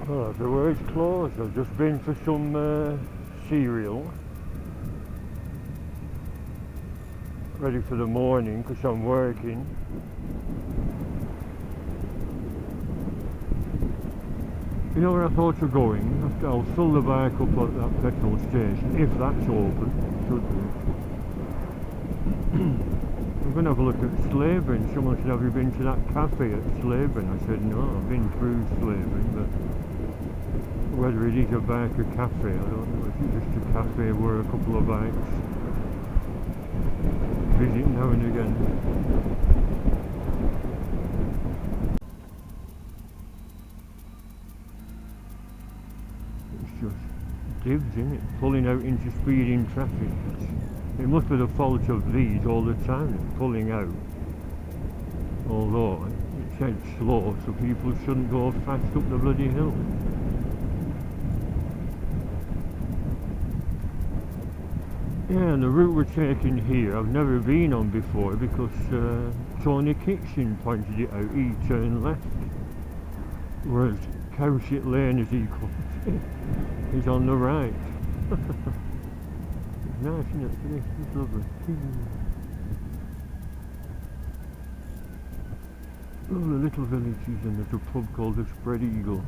Oh, the word's closed. I've just been for some cereal. Ready for the morning because I'm working. You know where I thought of going? I'll fill the bike up at that petrol station, if that's open. Should be. I'm going to have a look at Slaidburn. Someone said, have you been to that cafe at Slaidburn? I said, no, I've been through Slaidburn, but whether it is a bike or cafe, I don't know. It's just a cafe where a couple of bikes visit now and again. It's just divs, isn't it? Pulling out into speeding traffic. It must be the fault of these all the time, pulling out. Although it said slow, so people shouldn't go fast up the bloody hill. Yeah, and the route we're taking here, I've never been on before because Tony Kitchen pointed it out. He turned left, whereas Cowshit Lane, as he calls it, is on the right. It's nice, isn't it? It's lovely. Lovely little villages, and there's a pub called the Spread Eagle.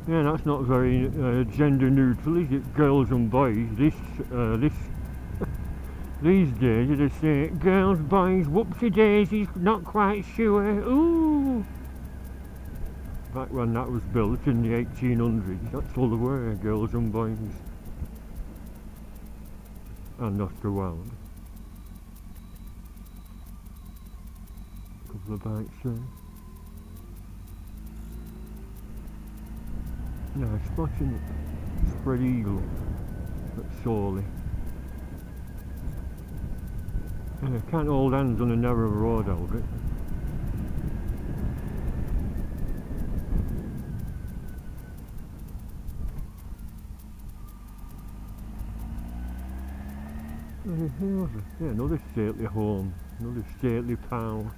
Yeah, that's not very gender neutral, is it? Girls and boys. These days they say girls, boys, whoopsie daisies, not quite sure. Ooh. Back when that was built in the 1800s, that's all there were, girls and boys. And not around. A couple of bikes there. Nice spot, isn't it? Spread Eagle at Sawley. Yeah, can't hold hands on a narrow road, Albert. Yeah, another stately home, another stately pal.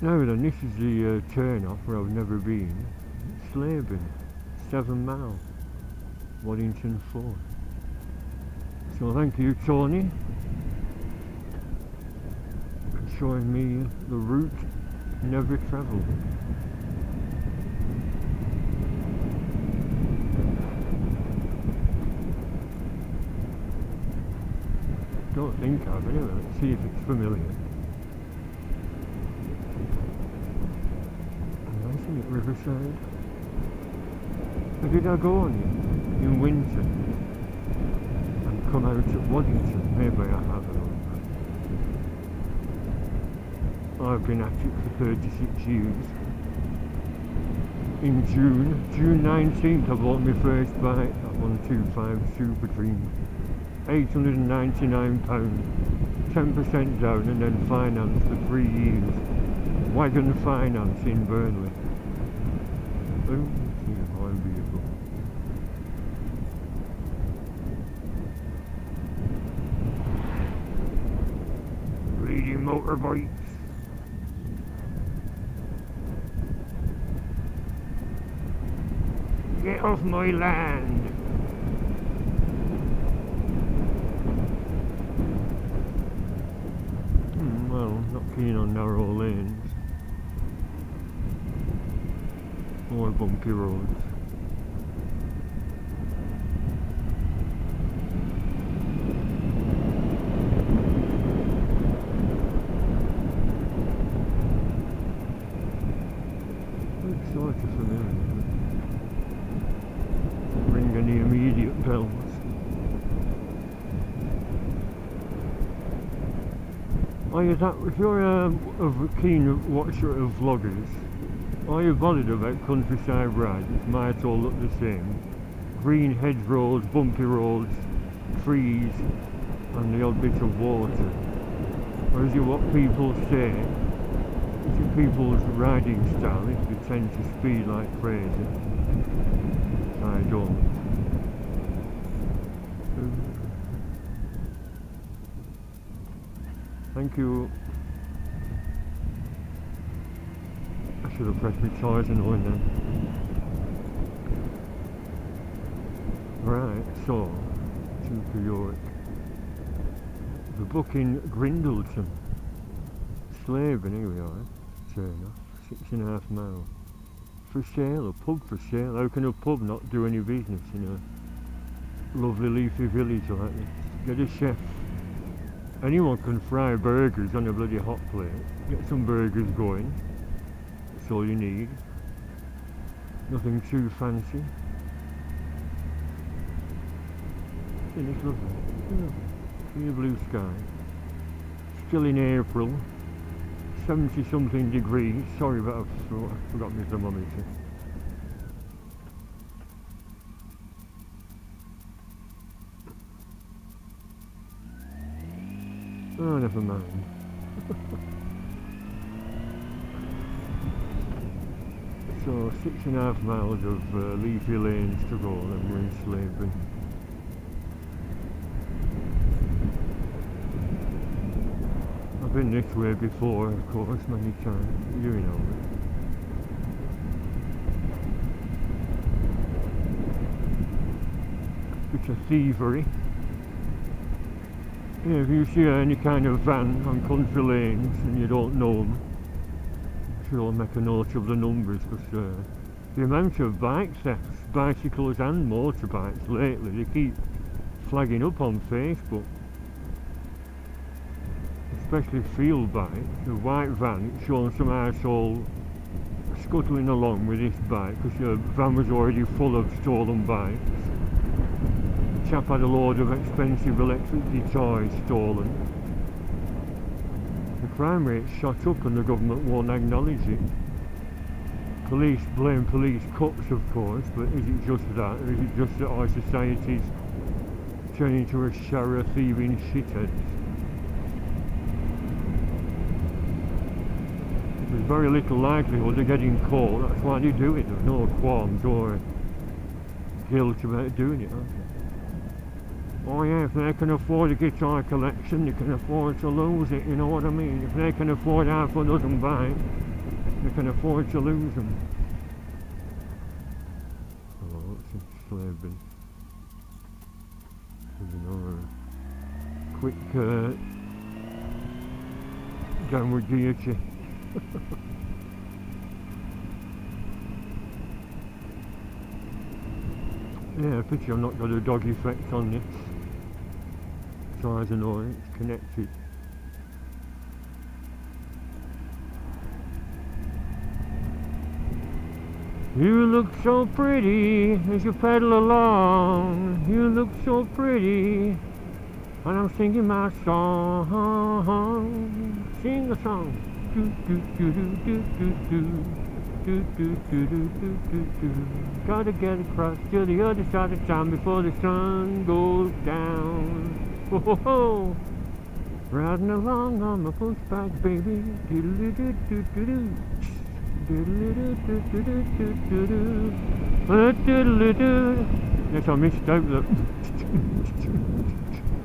Now then, this is the turn off where I've never been. Slaidburn, 7 miles, Waddington 4. So thank you, Tony, for showing me the route never travelled. Don't think I've anyway. Let's see if it's familiar. Nice, isn't it, Riverside? Or did I go on it in winter and come out at Waddington? Maybe I have. I've been at it for 36 years. In June 19th, I bought my first bike, that 125 Super Dream. £899, 10% down and then finance for 3 years. Wagon finance in Burnley. Oh, my vehicle. Reading motorbikes. Get off my land. Well, not keen on narrow lanes or bumpy roads. Looks sort of familiar. Doesn't ring any immediate bells. If you're a keen watcher of vloggers, are you bothered about countryside rides? It might all look the same. Green hedgerows, bumpy roads, trees, and the odd bit of water. Or is it what people say? Is it people's riding style? If they tend to speed like crazy? I don't. Thank you. I should have pressed my tyres and oil then. Right, so, Duke of York. The book in Grindleton. Slaidburn, here we are. Turn off, 6.5 miles. For sale, a pub for sale. How can a pub not do any business in a lovely leafy village like this? Get a chef. Anyone can fry burgers on a bloody hot plate. Get some burgers going. That's all you need. Nothing too fancy. And it's lovely. Clear blue sky. Still in April. 70 something degrees. Sorry, but I forgot my thermometer. Oh, never mind. So 6.5 miles of leafy lanes to go, and we're in Slaidburn. I've been this way before, of course, many times. You know it. It's a thievery. Yeah, if you see any kind of van on country lanes and you don't know them, you should all make a note of the numbers, because the amount of bike thefts, bicycles and motorbikes lately, they keep flagging up on Facebook. Especially field bikes. The white van, it's showing some arsehole scuttling along with this bike because the van was already full of stolen bikes. The chap had a load of expensive electricity toys stolen. The crime rate shot up and the government won't acknowledge it. Police blame police cuts, of course, but is it just that, or is it just that our society's turning into a shower of thieving shitheads? There's very little likelihood of getting caught, that's why they do it. There's no qualms or guilt about doing it, aren't there? Oh yeah, if they can afford a guitar collection, they can afford to lose it, you know what I mean? If they can afford half a dozen bikes, they can afford to lose them. Oh, it's in Slaidburn. There's another quick downward gear check. Yeah, pity I've not got a dog effect on this. Tyres and oil, it's connected. You look so pretty as you pedal along. You look so pretty, and I'm singing my song. Sing a song. Do do do do do do do. Do, do, do, do, do, do, do. Gotta get across to the other side of town before the sun goes down. Ho ho ho! Riding along on my pushback, baby. Doodle doo doo doo doo. Doodle doo doo doo doo doo doo. Doodle doo. Yes, I missed out the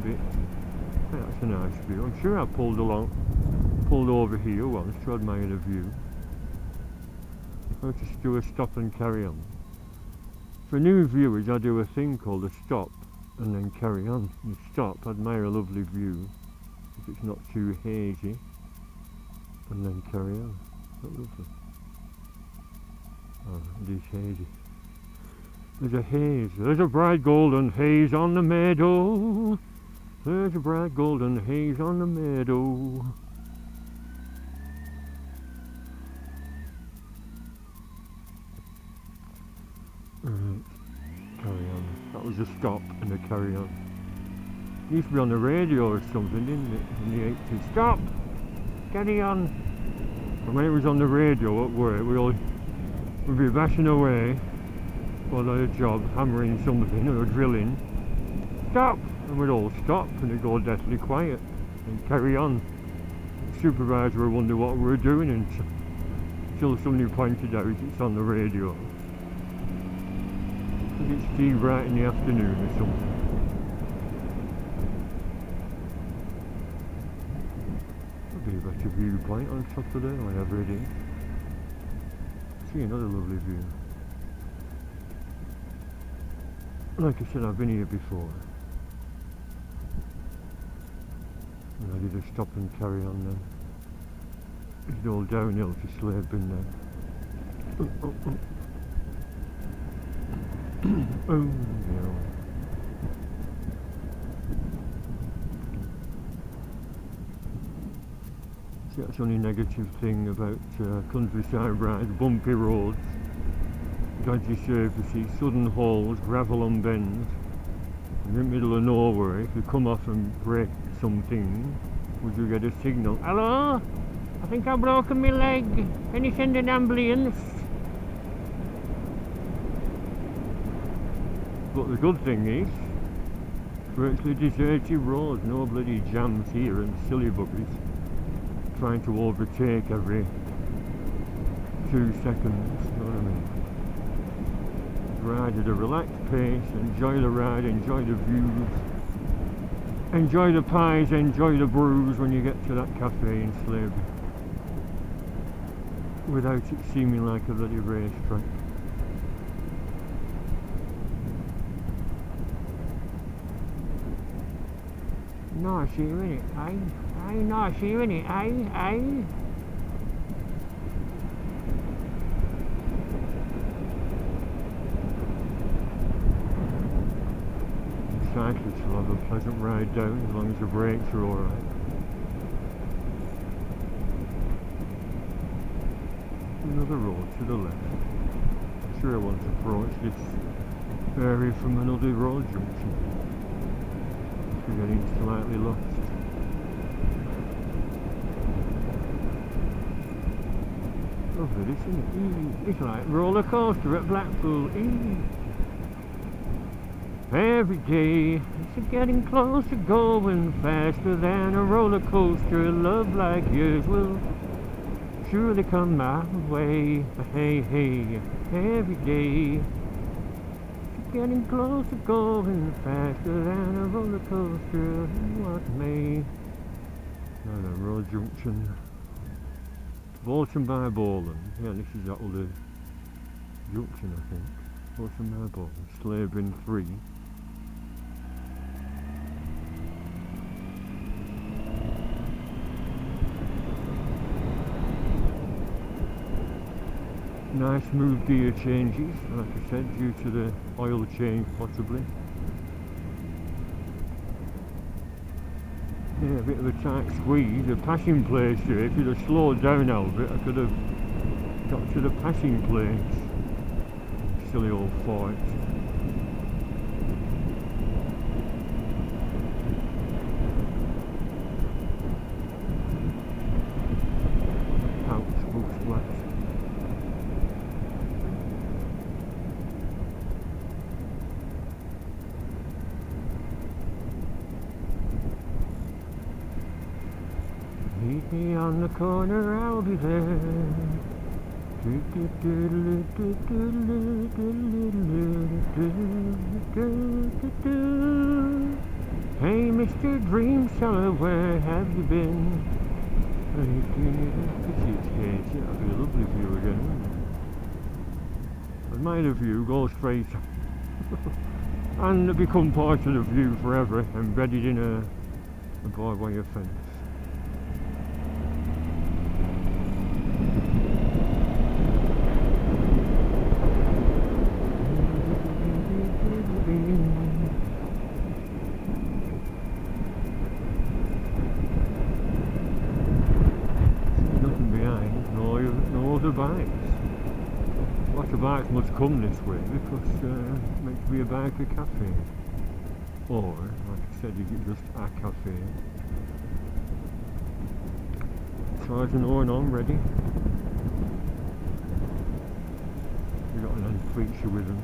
bit. That's a nice view. I'm sure I pulled over here once to admire the view. I'll just do a stop and carry on. For new viewers, I do a thing called a stop and then carry on. You stop, admire a lovely view, if it's not too hazy, and then carry on. Not lovely. Oh, it is hazy. There's a haze. There's a bright golden haze on the meadow. There's a bright golden haze on the meadow. Carry on. That was a stop and a carry on. It used to be on the radio or something, didn't it? In the 80s. Stop! Carry on! And when it was on the radio at work, we'd be bashing away while they had a job, hammering something or drilling. Stop! And we'd all stop and it'd go deathly quiet and carry on. The supervisor would wonder what we were doing until somebody pointed out it's on the radio. It's too bright in the afternoon or something. That'd be a better viewpoint on top of there, whatever it is. see another lovely view. Like I said, I've been here before. And I did a stop and carry on then. It's all downhill to Slaidburn now. Oh no. See, that's the only negative thing about countryside rides, bumpy roads, dodgy surfaces, sudden holes, gravel on bends. In the middle of nowhere, if you come off and break something, would you get a signal? Hello? I think I've broken my leg. Can you send an ambulance? But the good thing is, it's virtually deserted roads, no bloody jams here and silly buggers trying to overtake every 2 seconds, you know what I mean? Ride at a relaxed pace, enjoy the ride, enjoy the views, enjoy the pies, enjoy the brews when you get to that cafe in Slaidburn, without it seeming like a bloody racetrack. Nice here, innit? Aye, nice here, innit? Aye. Cyclists will have a pleasant ride down as long as the brakes are alright. Another road to the left. I'm sure I want to approach this area from another road junction. We're getting slightly lost. Lovely, isn't it? It's like roller coaster at Blackpool. Every day it's getting closer, going faster than a roller coaster. Love like yours will surely come my way. Hey, every day it's getting closer, going faster than a roller coaster. What may? Another road junction. Bolton by Bowland. Yeah, this is that other junction, I think. Bolton by Bowland. Slaidburn 3. Nice smooth gear changes, like I said, due to the oil change possibly. Yeah, a bit of a tight squeeze, a passing place here. If you'd have slowed down a bit, I could have got to the passing place. Silly old fort. Ouch, books flat. Meet me on the corner, I'll be there. Hey, Mr. Dream Seller, where have you been? Yeah, that'll be a lovely view again, wouldn't it? Admire the view, go straight and become part of the view forever, embedded in a barbed wire fence. Bikes. Lots of bikes must come this way because it's meant to be a biker cafe. Or, like I said, is it just a cafe? Charging on ready. We got an end feature with them.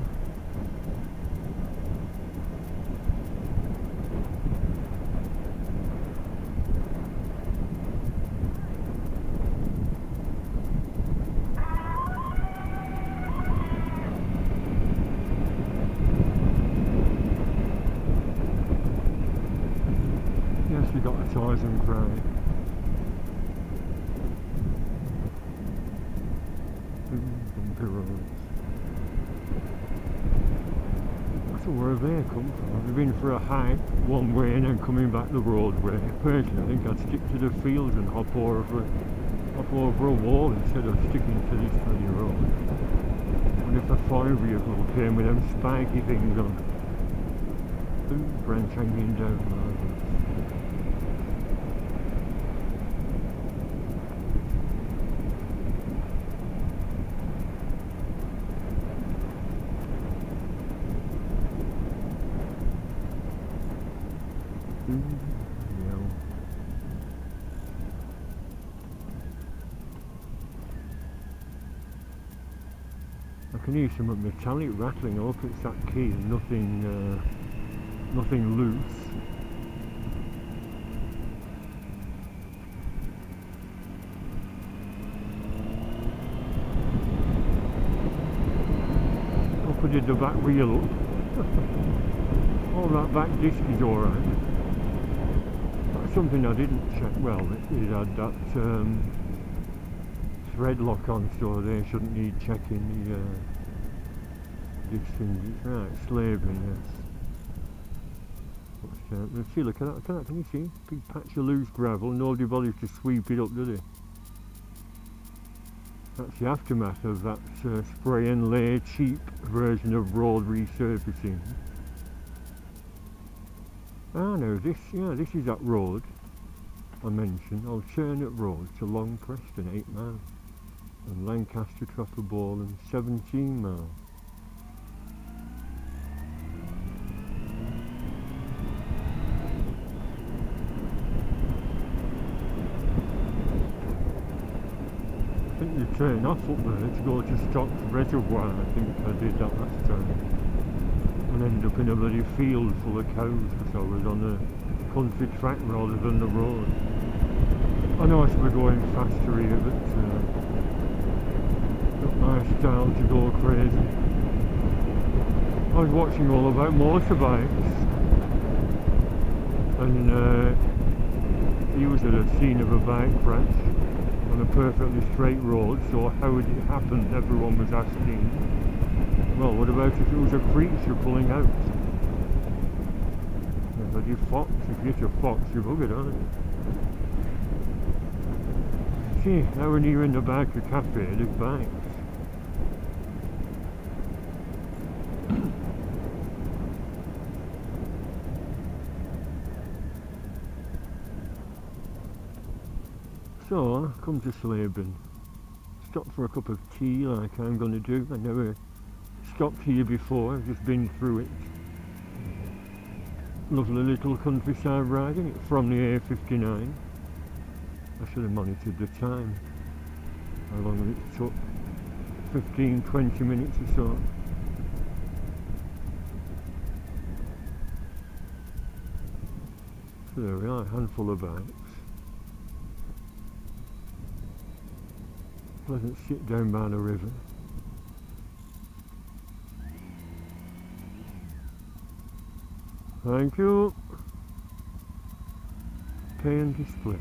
We got a Tarzan cry. Bumpy roads. So where have they come from? They've been for a hike one way and then coming back the road way. Personally, I think I'd stick to the fields and hop over a wall instead of sticking to this bloody road. And if a fire vehicle came with them spiky things on, branch hanging down like this. I can hear some metallic rattling. I hope it's that key and nothing loose. Hope I did the back wheel up. All that back disc is alright. That's something I didn't check. Well, it had that thread lock on, so they shouldn't need checking these things. It's right, Slaidburn, yes. Let's see, look at that, can you see? Big patch of loose gravel, nobody bothers to sweep it up, do they? That's the aftermath of that spray and lay cheap version of road resurfacing. Ah no, this is that road I mentioned, alternate road to Long Preston, 8 miles, and Lancaster Trapper Bowland, 17 miles. I think you turn off up there to go to Stocks Reservoir. I think I did that last time. And ended up in a bloody field full of cows because I was on a country track rather than the road. I know I should be going faster here, but not my style to go crazy. I was watching all about motorbikes, and he was at a scene of a bike crash on a perfectly straight road, so how would it happen? Everyone was asking. Well, what about if it was a creature pulling out? A bloody fox. If you hit a fox, you're buggered, aren't you? See, now when you're in the biker cafe, there's bikes. So, I come to Slaidburn. Stop for a cup of tea like I'm going to do. I never stopped here before, I've just been through it. Lovely little countryside riding it from the A59. I should have monitored the time, how long it took, 15-20 minutes or so. So there we are, a handful of bikes. Pleasant sit down by the river. Thank you. Pay and display.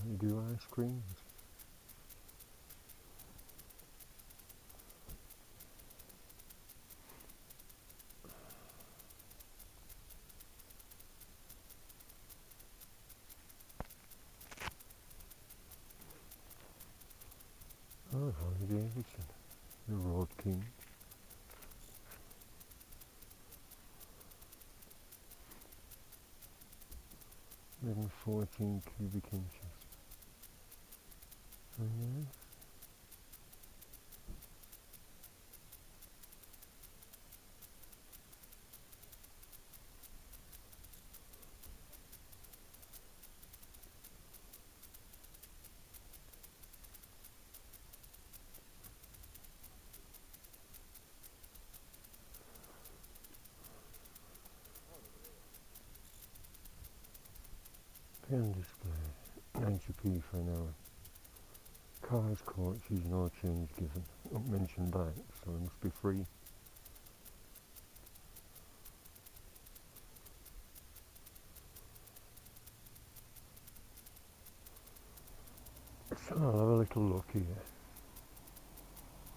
You do ice creams. Oh, Harley Davidson, the Road King. Maybe 14 cubic inches. Oh yeah. Pen display, 90p for an hour. Cars, coaches, no change given. Don't mention bikes, so it must be free. So I'll have a little look here.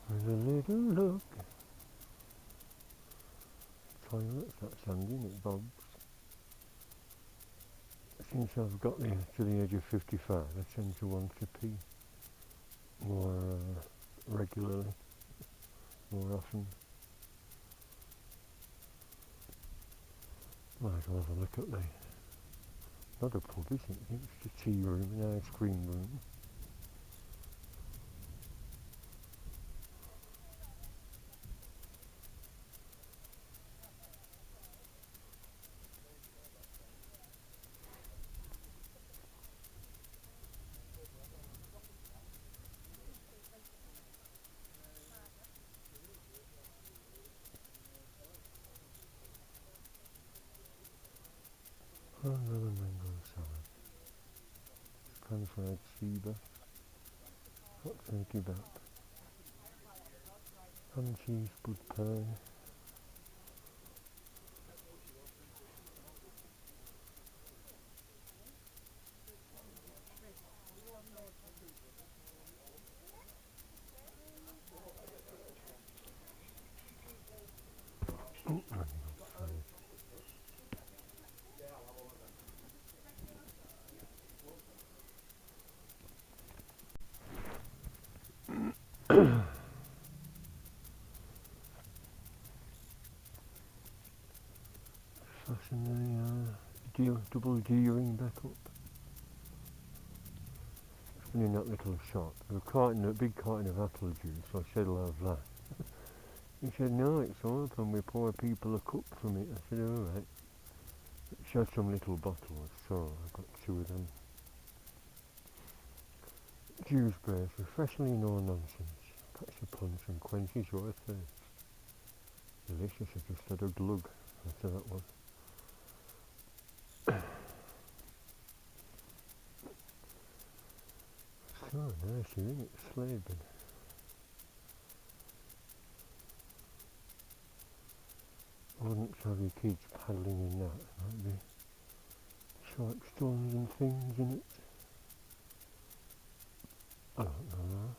With a little look. Toilets, that's handy, isn't it, Bob's? Since I've got to the age of 55, I tend to want to pee more regularly, more often. Might as well have a look at the, not a pub, is it? It's the tea room, an ice cream room. Oh, another mango salad. Pan-fried sea bass. Hot turkey bap. Pan cheese bud pie. Oh, fasten the double D ring back up. It's been in that little shop. A big carton of apple juice, so I said I'll have that. He said, no, it's open, we pour people a cup from it. I said, alright. She had some little bottles, so I got 2 of them. Juice bears, refreshingly no nonsense. Packs of punch and quenches your thirst. Delicious, I just had a glug after that one. So nice, isn't it? Slaidburn. I wouldn't have your kids paddling in that. Might be sharp stones and things in it. I don't know.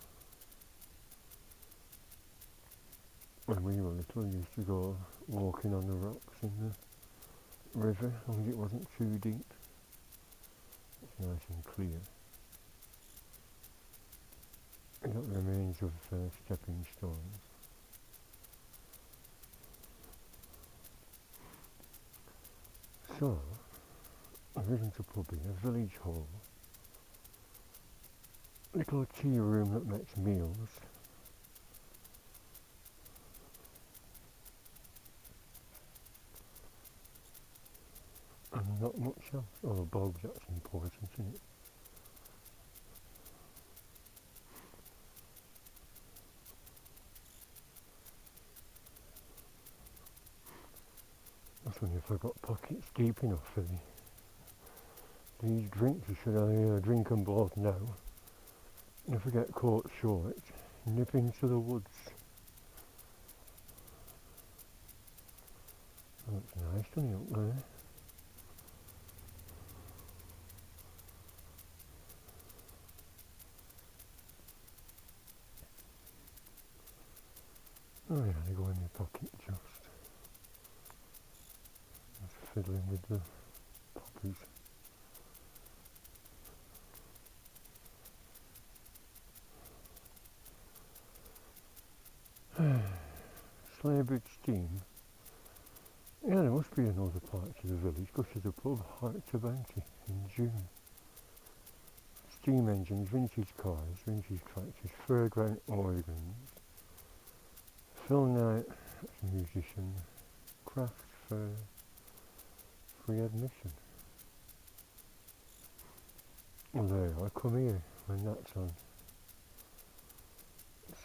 When we were little, we used to go walking on the rocks in the river, as long as it wasn't too deep. It's nice and clear. We got the remains of stepping stones. So, there isn't a pub here, a village hall. Little tea room that makes meals. And not much else. Oh, Bob, that's important, isn't it? That's when if I got pockets deep enough for these drinks, should I drink them both now? And if I get caught short, nip into the woods. Oh, it's nice, isn't it, up there? Oh yeah, they go in my pocket just fiddling with the poppies. Slaidburn steam. Yeah, there must be another part to the village because there's a pub, Heart to Banky, in June. Steam engines, vintage cars, vintage tractors, fairground organs. Phil Knight, that's a musician. Craft fair, free admission. Well, there you are, come here when that's on.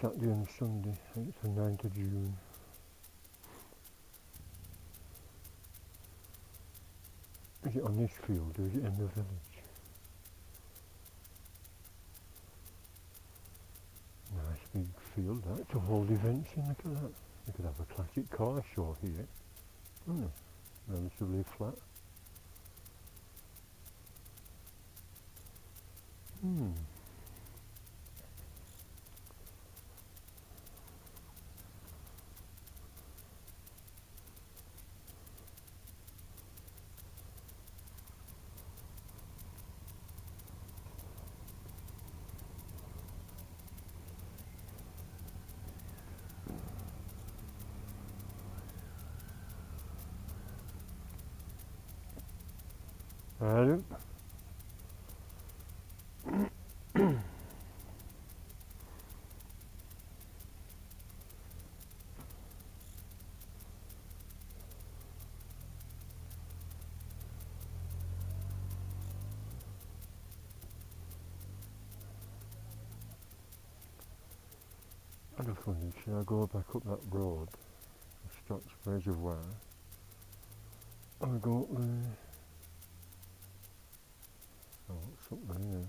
Saturday and Sunday, 8th and 9th of June. Is it on this field or is it in the village? big field that to hold events in. Look at that. You could have a classic car show here. Oh, relatively flat. Adam. I just wondered, should I go back up that road, the Stocks Reservoir, or go up there? Oh, what's up there?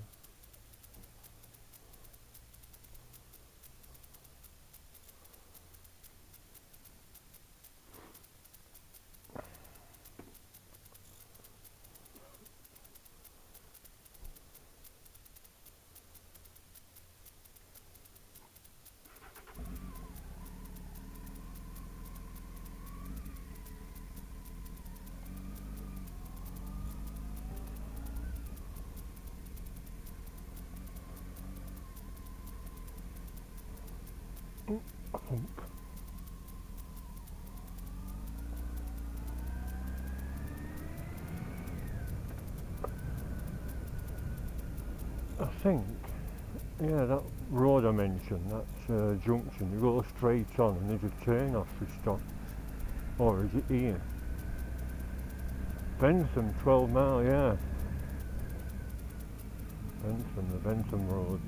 Hump. I think, yeah, that road I mentioned, that junction, you go straight on and there's a turn off for Stocks. Or is it here? Bentham, 12 mile, yeah. Bentham, the Bentham Road.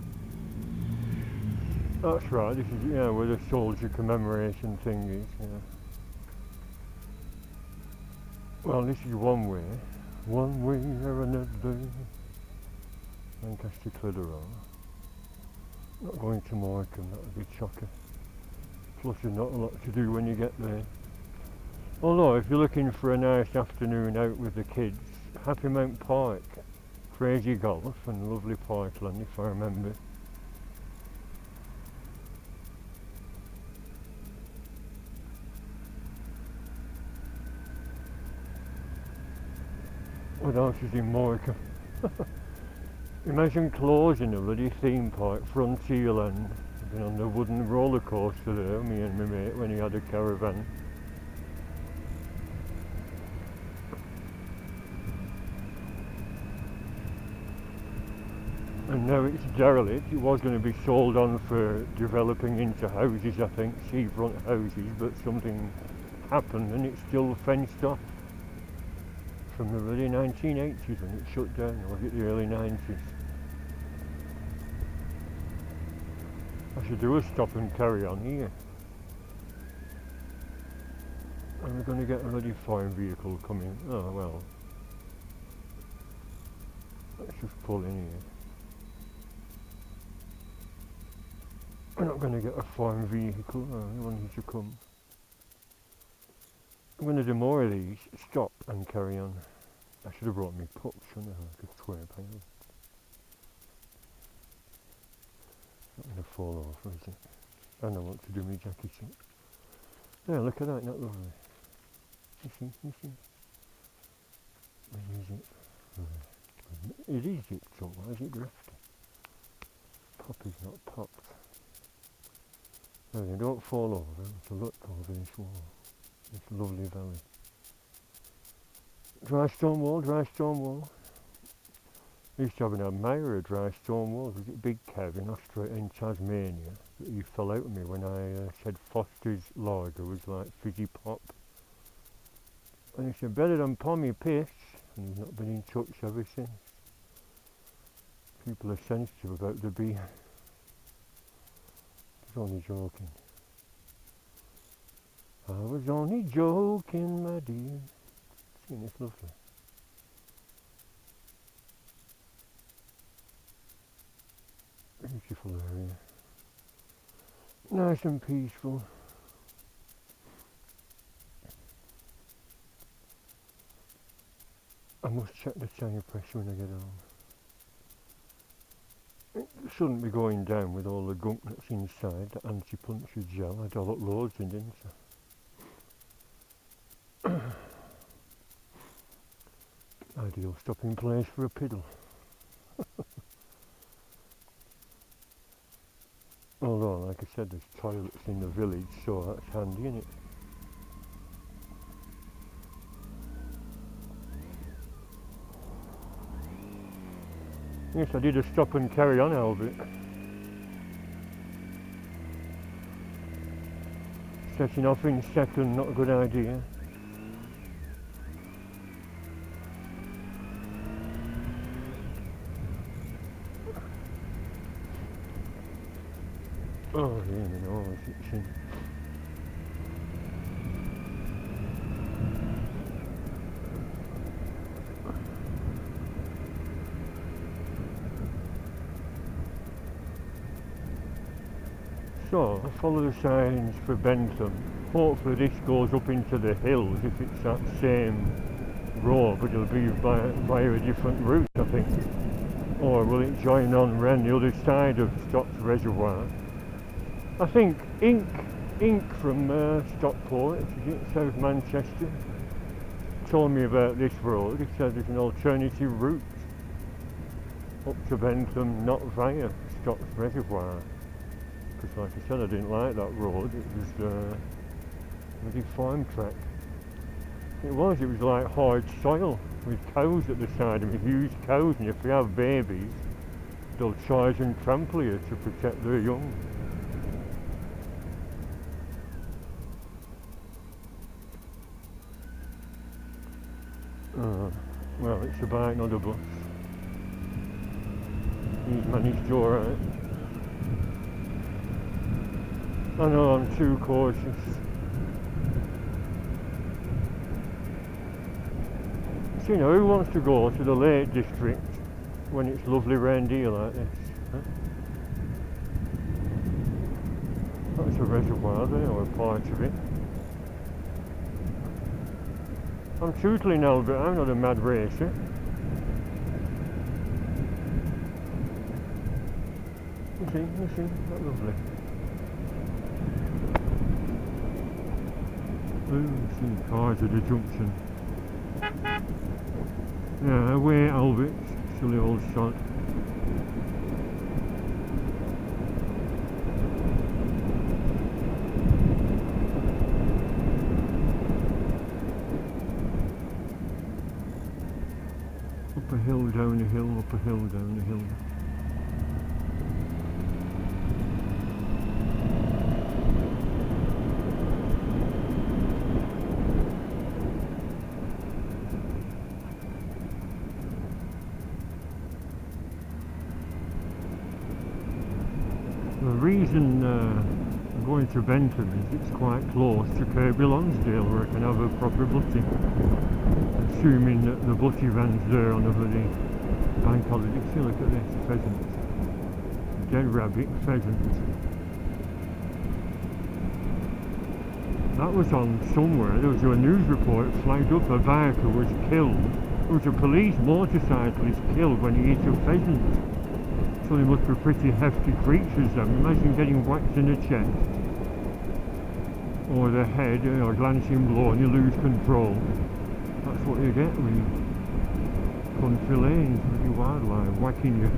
That's right, this is, yeah, where the soldier commemoration thing is, yeah. Well, this is one way or another. Lancaster Clitheroe. Not going to Morecambe, that would be chocker. Plus there's not a lot to do when you get there. Although, if you're looking for a nice afternoon out with the kids, Happy Mount Park, crazy golf and lovely parkland if I remember. What else is in Morecambe? Imagine closing a bloody theme park, Frontierland. I've been on the wooden roller coaster there, me and my mate, when he had a caravan. And now it's derelict. It was going to be sold on for developing into houses, I think, seafront houses, but something happened and it's still fenced off. From the early 1980s when it shut down, or was it the early 90s? I should do a stop and carry on here. And we're going to get a bloody fire vehicle coming. Oh well. Let's just pull in here. We're not going to get a fire vehicle, no, we want you to come. I'm going to do more of these, stop and carry on. I should have brought me pups, shouldn't I? Like a square panel. Not going to fall off, is it? I don't want to do my jacket suit. Yeah, look at that, not lovely. You see? Where is it? It is zipped up, why is it drafty? Poppy's not popped. No, they don't fall over, to look over this wall. This lovely valley. Dry stone wall. I used to have an admirer of dry stone walls. Was it Big Kev in Australia, in Tasmania? He fell out with me when I said Foster's lager was like fizzy pop. And he said, better than Pommy Piss. And he's not been in touch ever since. People are sensitive about the beer. I was only joking. I was only joking, my dear. Isn't this lovely? Beautiful area. Nice and peaceful. I must check the tyre pressure when I get home. It shouldn't be going down with all the gunk that's inside, the anti-puncture gel. I'd have loads in, didn't I? Ideal stopping place for a piddle. Although, like I said, there's toilets in the village, so that's handy, isn't it? Yes, I did a stop and carry on, Albert. Setting off in second, not a good idea. Oh, yeah, my nose itching. So, I follow the signs for Bentham. Hopefully this goes up into the hills if it's that same road, but it'll be via a different route, I think. Or will it join on Wren, the other side of Stock's Reservoir? I think Inc from Stockport, South Manchester, told me about this road. He said there's an alternative route up to Bentham, not via Stock's Reservoir. Because like I said, I didn't like that road. It was a really farm track. It was like hard soil with cows at the side of it, huge cows, and if you have babies, they'll charge and trample you to protect their young. Well, it's a bike, not a bus. He's managed alright. I know I'm too cautious. So, you know, who wants to go to the Lake District when it's lovely reindeer like this? Huh? That's a reservoir there, or a part of it. I'm tootling Albert, I'm not a mad racer. You see, that's lovely. Ooh, see cars at the junction. Yeah, away Albert, silly old sod. Up a hill, down a hill, up a hill, down a hill. The reason I'm going to Bentham is it's quite close to Kirby Lonsdale where I can have a proper butty. Assuming that the butty van's there on the bloody bank holiday. See, look at this, pheasant. Dead rabbit, pheasant. That was on somewhere, there was a news report flagged up a biker was killed. There was a police motorcyclist killed when he hit a pheasant. So they must be pretty hefty creatures then. Imagine getting whacked in the chest or the head or a glancing blow and you lose control. That's what you get with country lanes with your wildlife whacking you.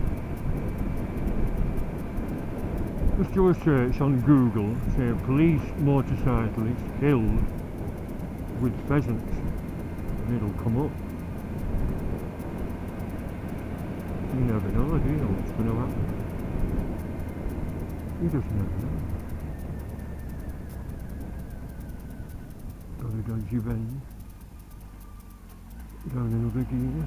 Just do a search on Google, say police motorcyclist killed with pheasants, and it'll come up. You never know, do you, what's going to happen? You just never know. Got a dodgy bend. Down another gear.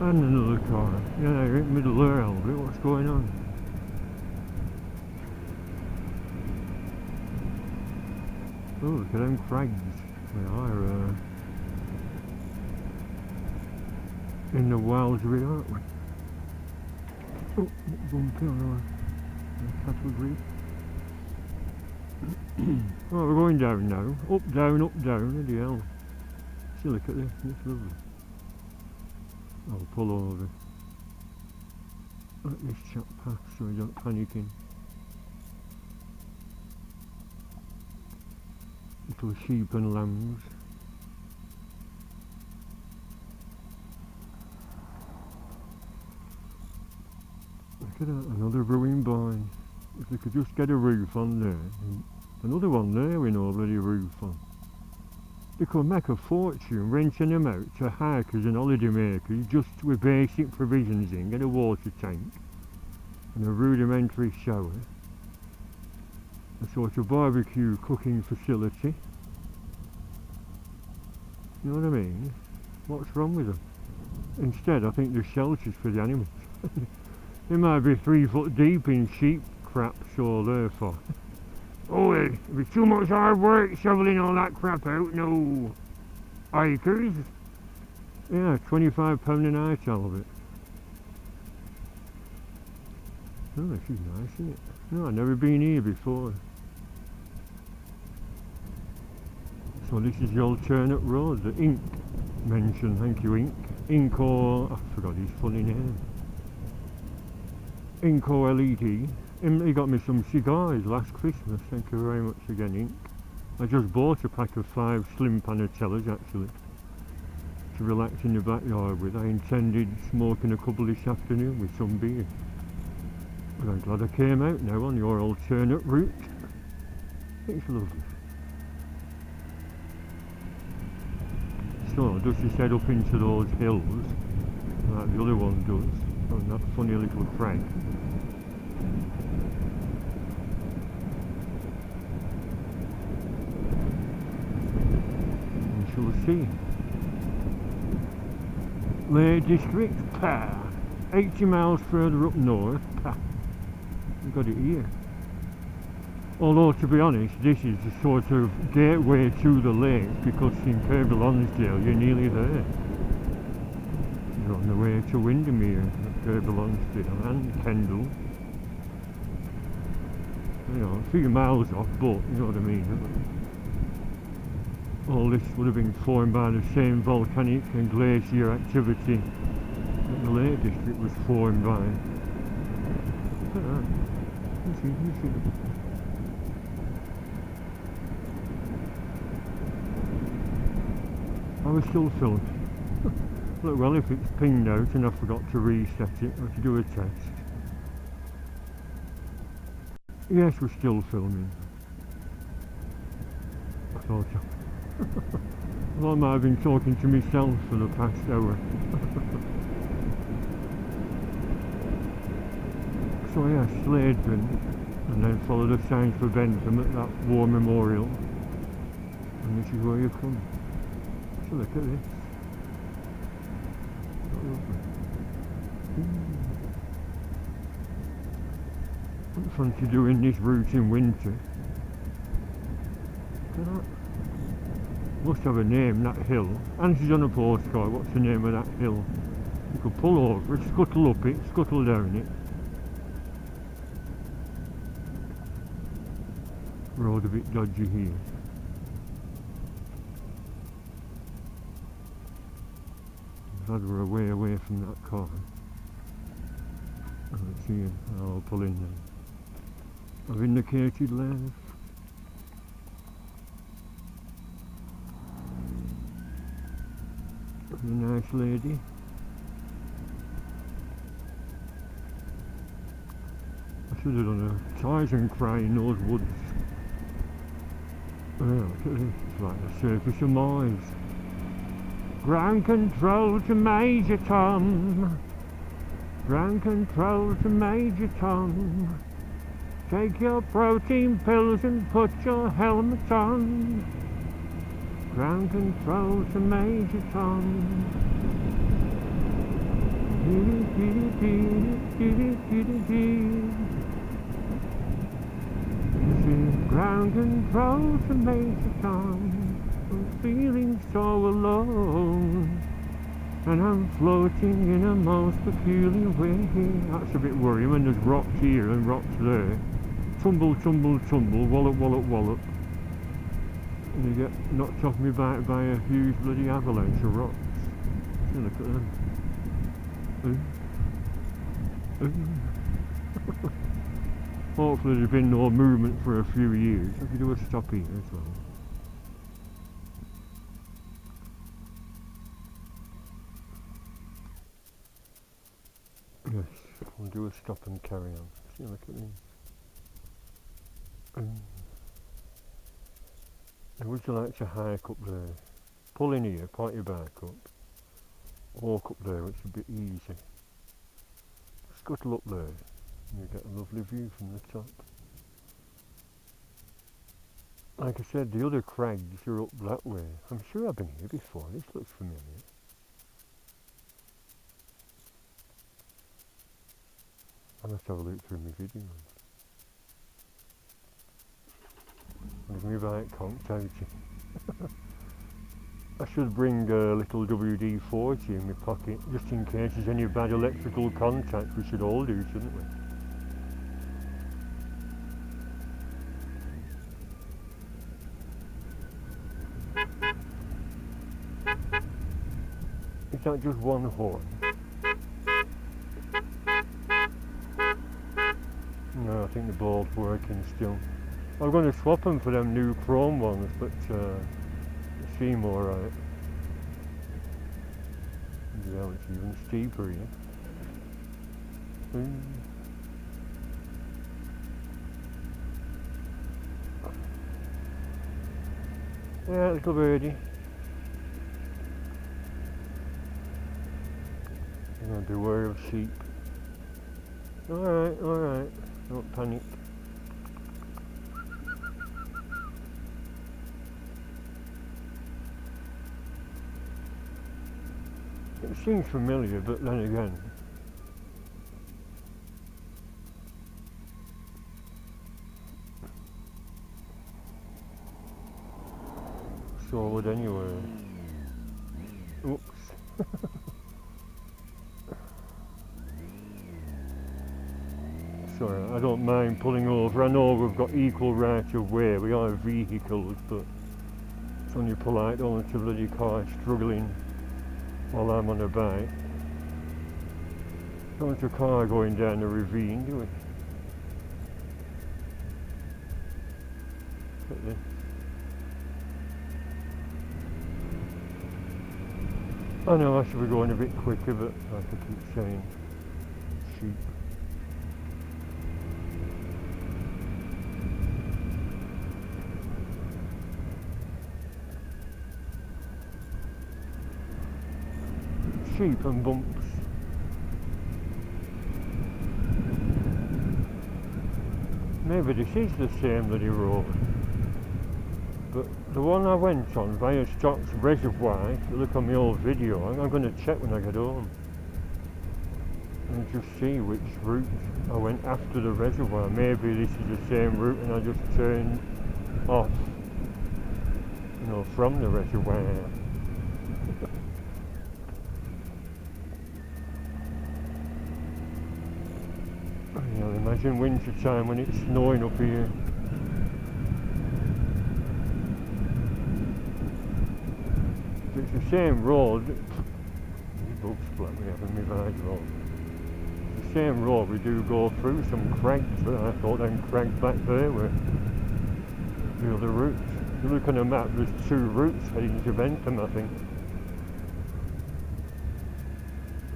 And another car. Yeah, you're in the middle there, Albert. What's going on? Oh, look at them crags. They are in the wilds of it, aren't we? Oh, bumpy on our cattle grid. Right, we're going down now. Up, down, bloody hell. See, look at this, it's lovely. I'll pull over. Let this chap pass so we don't panic in. Little sheep and lambs. Look at that, another ruined barn. If we could just get a roof on there. Another one there with no bloody roof on. They could make a fortune renting them out to hikers and holiday makers just with basic provisions in, get a water tank and a rudimentary shower, a sort of barbecue cooking facility. You know what I mean? What's wrong with them? Instead I think there's shelters for the animals. They might be 3 foot deep in sheep craps all there for. Oh, it'd be too much hard work shoveling all that crap out, no. Hikers? Yeah, £25 a night, Albert. Oh, this is nice, isn't it? No, I've never been here before. So this is the alternate road, the Ink mentioned, thank you Ink. Inco, I forgot his funny name. Inco LED. He got me some cigars last Christmas, thank you very much again Ink. I just bought a pack of 5 slim panatellas actually, to relax in the backyard with. I intended smoking a couple this afternoon with some beer. But I'm glad I came out now on your alternate route. It's lovely. So, does she head up into those hills, like the other one does, on that funny little crag. We'll see. Lake District, pa. 80 miles further up north, pa. We've got it here. Although to be honest, this is the sort of gateway to the lake, because in Kirby Lonsdale you're nearly there. You're on the way to Windermere, Kirby Lonsdale and Kendal. You know, a few miles off, but you know what I mean. All this would have been formed by the same volcanic and glacier activity that the Lake District was formed by. Look at that. You see. I was still filming. Look, well, if it's pinged out and I forgot to reset it or to do a test. Yes, we're still filming. I thought well, I might have been talking to myself for the past hour. So yeah, Slaidburn, and then follow the signs for Bentham at that war memorial. And this is where you come. So look at this. What's fancy doing this route in winter? Look at that. Must have a name, that hill. Answers on a postcard, what's the name of that hill? You could pull over it, scuttle up it, scuttle down it. Road a bit dodgy here. Glad we're away from that car. Let's see, I'll pull in now. I've indicated left. A nice lady. I should have done a Tarzan cry in those woods. Oh, look at this, it's like the surface of Mars. Ground control to Major Tom. Ground control to Major Tom. Take your protein pills and put your helmet on. Ground control to Major Tom. Ground control to Major Tom. I'm feeling so alone, and I'm floating in a most peculiar way. That's a bit worrying when there's rocks here and rocks there. Tumble, tumble, tumble, wallop, wallop, wallop. And you get knocked off my back by a huge bloody avalanche of rocks. See, look at them. Hopefully there's been no movement for a few years. I could do a stop here as well. Yes, we'll do a stop and carry on. See, look at me. Would you like to hike up there? Pull in here, point your back up. Walk up there, it's a bit easy. Scuttle up there, and you get a lovely view from the top. Like I said, the other crags are up that way. I'm sure I've been here before, this looks familiar. I must have a look through my videos. Give me bike conked out. I should bring a little WD-40 in my pocket, just in case there's any bad electrical contact. We should all do, shouldn't we? Is that just one horn? No, I think the ball's working still. I'm going to swap them for them new chrome ones, but they seem alright. Yeah, it's even steeper here. Yeah, little birdie. You're going to beware of sheep. Alright, alright. Don't panic. It seems familiar, but then again, Sawley anyway. Oops. Sorry, I don't mind pulling over. I know we've got equal right of way. We are vehicles, but it's only polite only to bloody car struggling while I'm on a bike. Don't want a car going down a ravine, do we? Look at this. I know I should be going a bit quicker, but like I keep saying, sheep. Sheep and bumps. Maybe this is the same bloody road, but the one I went on via Stock's Reservoir, if you look on my old video, I'm going to check when I get home and just see which route I went after the reservoir. Maybe this is the same route and I just turned off, you know, from the reservoir. You know, imagine winter time when it's snowing up here. If it's the same road, bug splat we have in my visor road. It's the same road, we do go through some crags, but I thought them crags back there were the other routes. If you look on the map, there's two routes heading to Bentham, I think.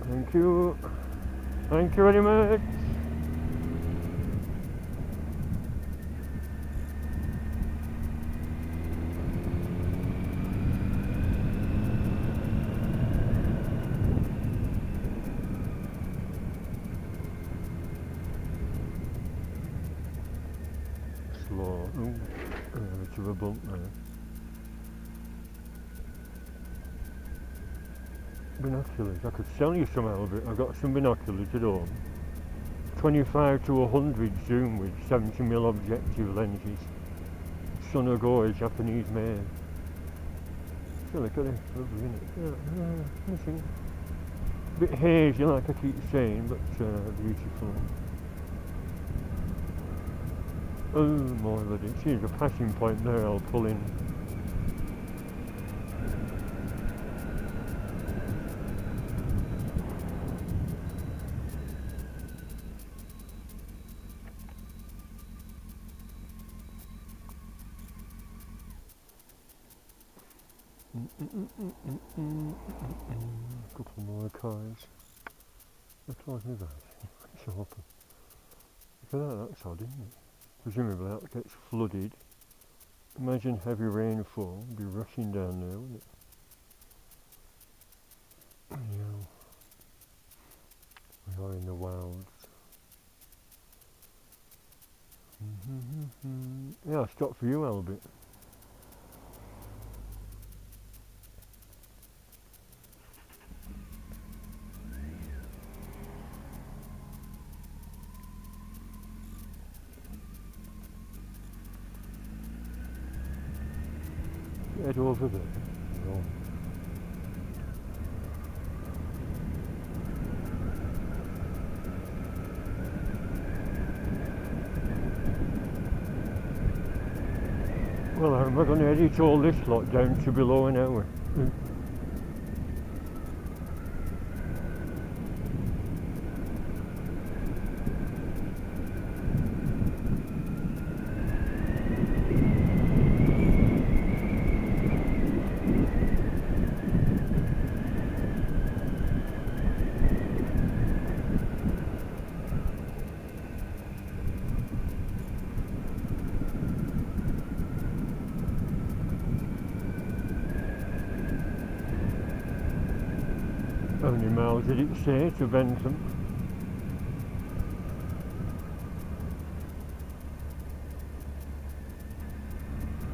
Thank you. Thank you very much. Slow. Ooh, a bit of a bump there. Binoculars. I could sell you some, Albert. I've got some binoculars at home. 25 to 100 zoom with 70mm objective lenses. Sonogo is Japanese made. So look at it, lovely, isn't it? Yeah, nothing. A bit hazy, like I keep saying, but beautiful. Oh, more of it. See, there's a passing point there. I'll pull in. A couple more cars. That's like me that. It's open. Look at that, that's odd, isn't it? Presumably that gets flooded. Imagine heavy rainfall, it'd be rushing down there, wouldn't it? Yeah. We are in the wilds. Yeah, I'll stop for you, Albert. Head over there. Oh. Well, am I going to edit all this lot down to below an hour? How many miles did it say to Bentham?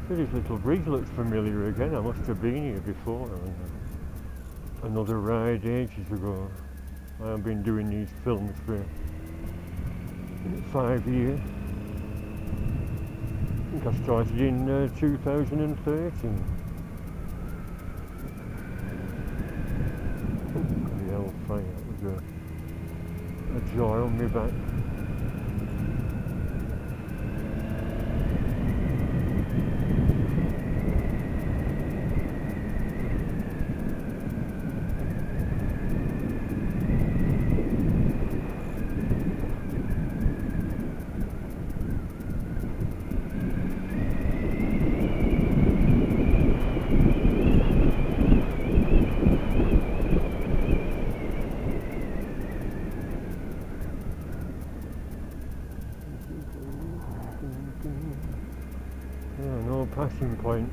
So this little bridge looks familiar again. I must have been here before on another ride ages ago. I've been doing these films for 5 years. I think I started in 2013. Fine, that was a joy on me back. Yeah, no passing point.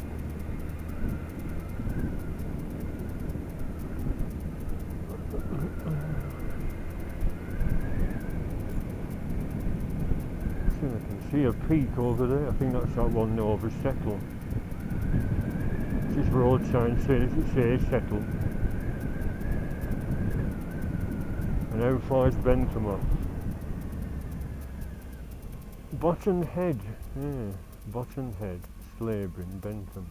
I can see a peak over there. I think that's that one over Settle. This road sign says it says Settle. And how far is Bentham off? Bottom Head, yeah, Bottom Head, Slaidburn, Bentham.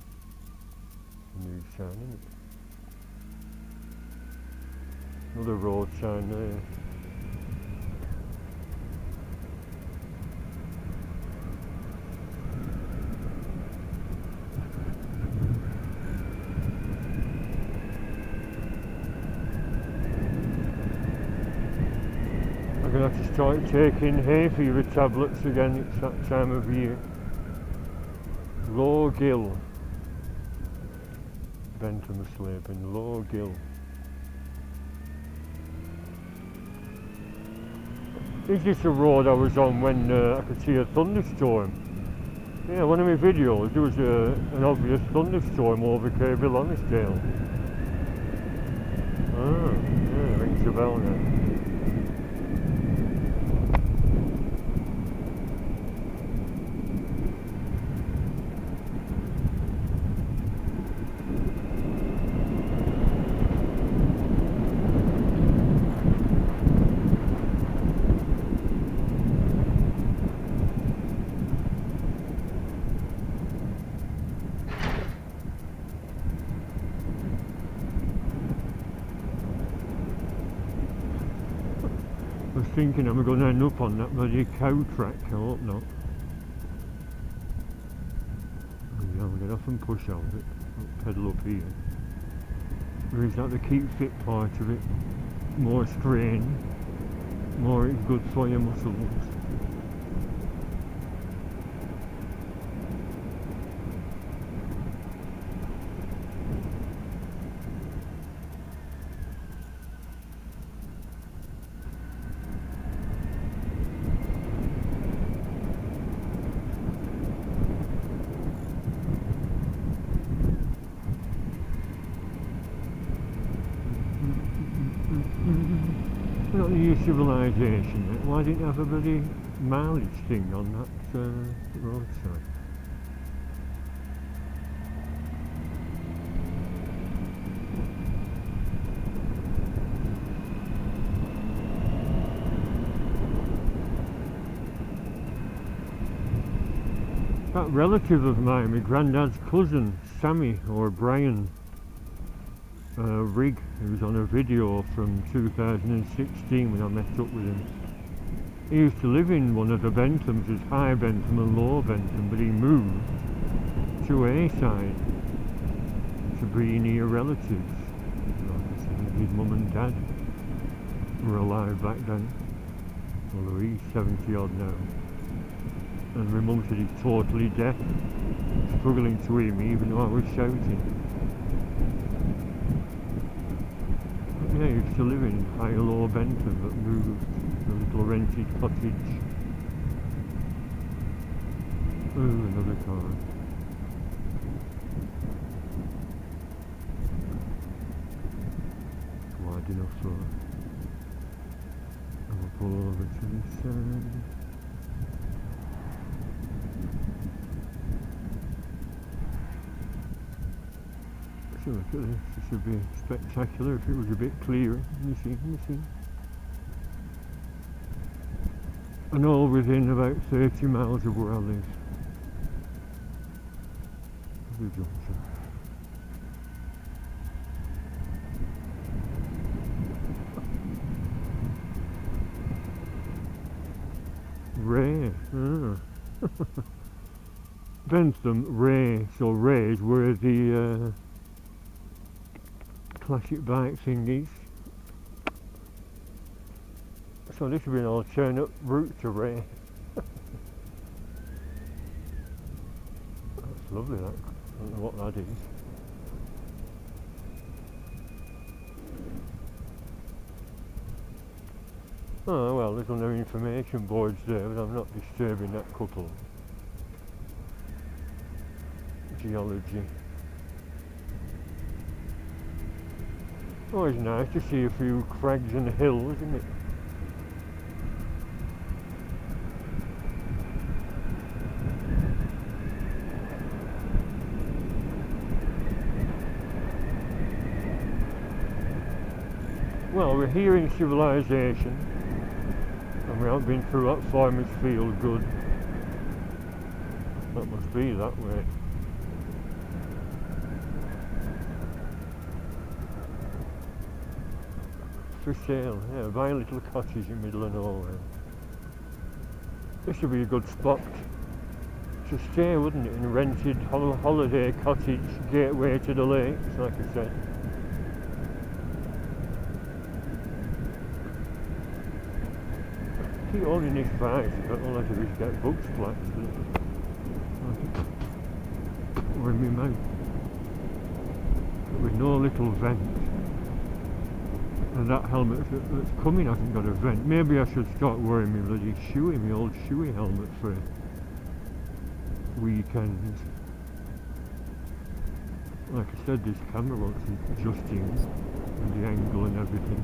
New sign, isn't it? Another road sign there. I'm going to have to start taking hay fever tablets again, it's that time of year. Low Gill. Bentham Slaidburn, Low Gill. Is this a road I was on when I could see a thunderstorm? Yeah, one of my videos, there was an obvious thunderstorm over Kirby Lonisdale. Ah, yeah, rings a bell now. thinking I'm going to end up on that bloody cow track. I hope not. Yeah, I'll get off and push on it. I'll pedal up here. There is that the keep fit part of it. More strain, more it's good for your muscles. Not the new civilization. Why didn't you have a bloody mileage thing on that roadside? That relative of mine, my granddad's cousin, Sammy or Brian Rigg, who was on a video from 2016 when I met up with him. He used to live in one of the Benthams, there's High Bentham and Low Bentham, but he moved to A-side to be near relatives. His mum and dad were alive back then, although he's 70 odd now. And my mum said he's totally deaf, struggling to hear me even though I was shouting. Yeah, he used to live in High Low Bentham, but moved to a little rented cottage. Oh, another car. Wide enough for I'll pull over to this side. Look at this, this would be spectacular if it was a bit clearer. Can you see? And all within about 30 miles of where I live. The junction. Ray. Bentham, Ray. So Rays were the classic bike thingies. So this would be an alternate route to Ray. That's lovely, that. I don't know what that is. Oh well, there's no information boards there, but I'm not disturbing that couple. Geology. Always nice to see a few crags and hills, isn't it? Well, we're here in civilization, and we haven't been through that farmer's field good. That must be that way. For sale, yeah, buy a little cottage in the middle of nowhere. This would be a good spot to stay, wouldn't it, in a rented holiday cottage, gateway to the lakes, like I said. Keep holding this vice, but all I do is get bug splats or in my mouth. But with no little vent. And that helmet that's coming hasn't got a vent. Maybe I should start wearing my bloody shoey, my old shoey helmet for weekends. Like I said, this camera wants some adjusting and the angle and everything.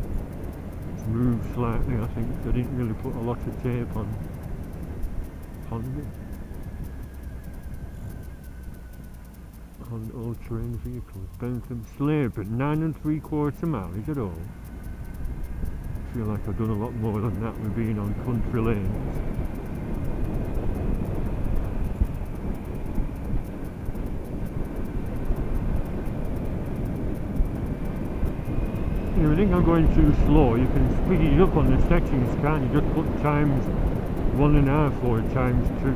It's moved slightly, I think, so I didn't really put a lot of tape on it. On all-terrain vehicles. Bentham, Slaidburn, 9 3/4 miles at all. I feel like I've done a lot more than that with being on country lanes. You know, think I'm going too slow. You can speed it up on the settings, can't you? Just put times 1.5 or times 2.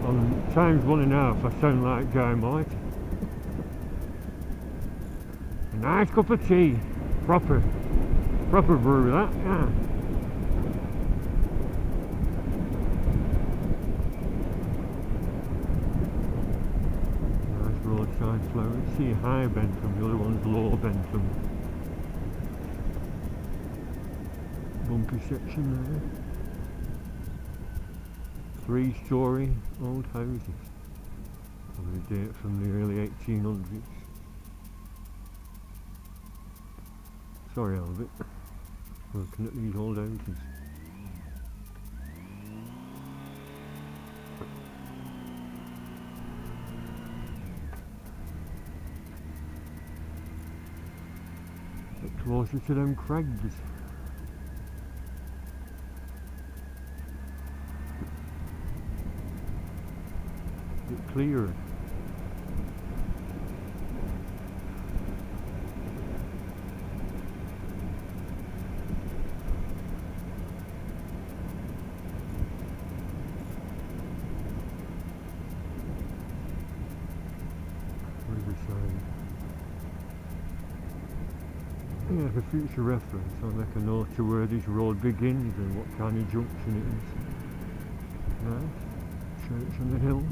On times 1.5 I sound like Guy Martin. A nice cup of tea. Proper brew that, yeah. Nice roadside flowers. See high Bentham, the other one's low Bentham. Bumpy section there. 3-storey old houses. Probably date from the early 1800s. Sorry, Albert. Looking at these old houses. Bit closer to them crags. Bit clearer. Yeah, for future reference, I'll make a note to where this road begins and what kind of junction it is. Nice. Church on the hill.